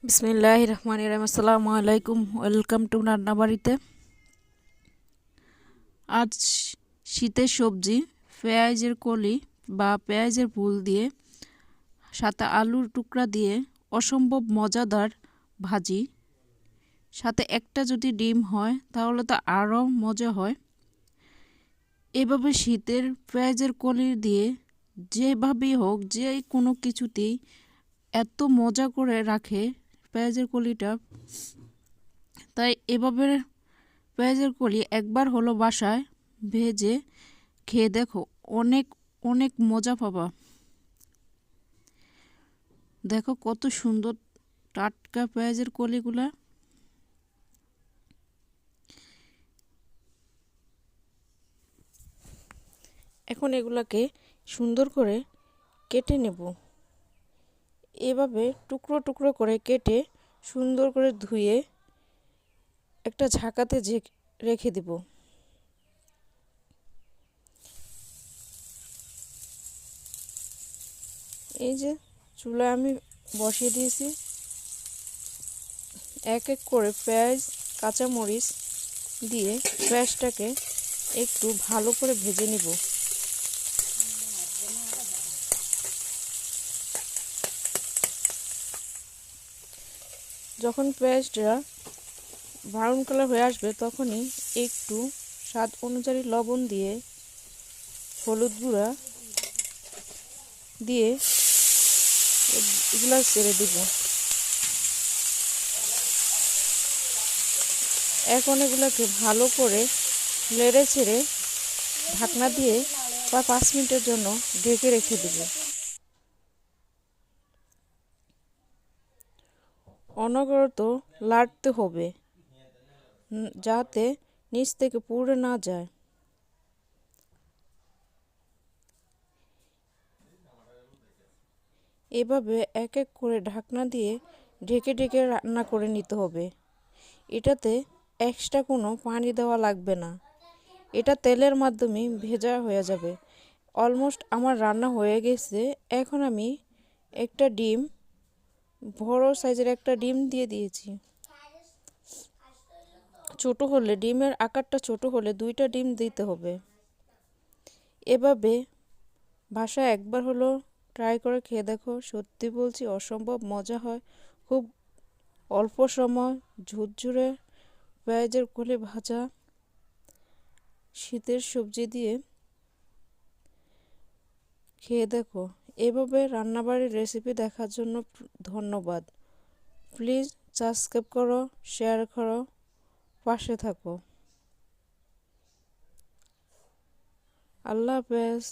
বিসমিল্লাহির রহমানির রহিম। আসসালামু আলাইকুম, ওয়েলকাম টু রান্না বাড়িতে। আজ শীতের সবজি পেঁয়াজের কলি বা পেঁয়াজের ফুল দিয়ে, সাথে আলুর টুকরা দিয়ে অসম্ভব মজাদার ভাজি, সাথে একটা যদি ডিম হয় তাহলে তো আরও মজা হয়। এভাবে শীতের পেঁয়াজের কলি দিয়ে যেভাবেই হোক, যে কোনো কিছুতেই এত মজা করে রাখে পেঁয়াজের কলিটা। তাই এভাবে পেঁয়াজের কলি একবার হলো বাসায় ভেজে খেয়ে দেখো, অনেক অনেক মজা পাবা। দেখো কত সুন্দর টাটকা পেঁয়াজের কলিগুলা। এখন এগুলাকে সুন্দর করে কেটে নেব। এভাবে টুকরো টুকরো করে কেটে সুন্দর করে ধুয়ে একটা ঝাঁকাতে রেখে দেব। এই যে চুলায় আমি বসিয়ে দিয়েছি, এক এক করে পেঁয়াজ কাঁচামরিচ দিয়ে পেঁয়াজটাকে একটু ভালো করে ভেজে নিব। যখন পেঁয়াজটা ব্রাউন কালার হয়ে আসবে তখনই একটু স্বাদ অনুযায়ী লবণ দিয়ে, হলুদ গুঁড়া দিয়ে এগুলো ছেড়ে দিব। এখন এগুলোকে ভালো করে নেড়ে ছেড়ে ঢাকনা দিয়ে 5 মিনিটের জন্য ঢেকে রেখে দেব। অনবরত লাড়তে হবে যাতে নিচ থেকে পুড়ে না যায়। এভাবে এক এক করে ঢাকনা দিয়ে ঢেকে ঢেকে রান্না করে নিতে হবে। এটাতে এক্সট্রা কোনো পানি দেওয়া লাগবে না, এটা তেলের মাধ্যমে ভেজা হয়ে যাবে। অলমোস্ট আমার রান্না হয়ে গেছে। এখন আমি একটা ডিম, বড় সাইজের একটা ডিম দিয়ে দিয়েছি। ছোট হলে, ডিমের আকারটা ছোট হলে 2টা ডিম দিতে হবে। এভাবে বাসায় একবার হলো ট্রাই করে খেয়ে দেখো, সত্যি বলছি অসম্ভব মজা হয়। খুব অল্প সময় ঝুরঝুরে পেঁয়াজের কলি ভাজা শীতের সবজি দিয়ে খেয়ে দেখো। এভাবে রান্নাবাড়ির রেসিপি দেখার জন্য ধন্যবাদ। প্লিজ সাবস্ক্রাইব করো, শেয়ার করো, পাশে থাকো। আল্লাহ হাফেজ।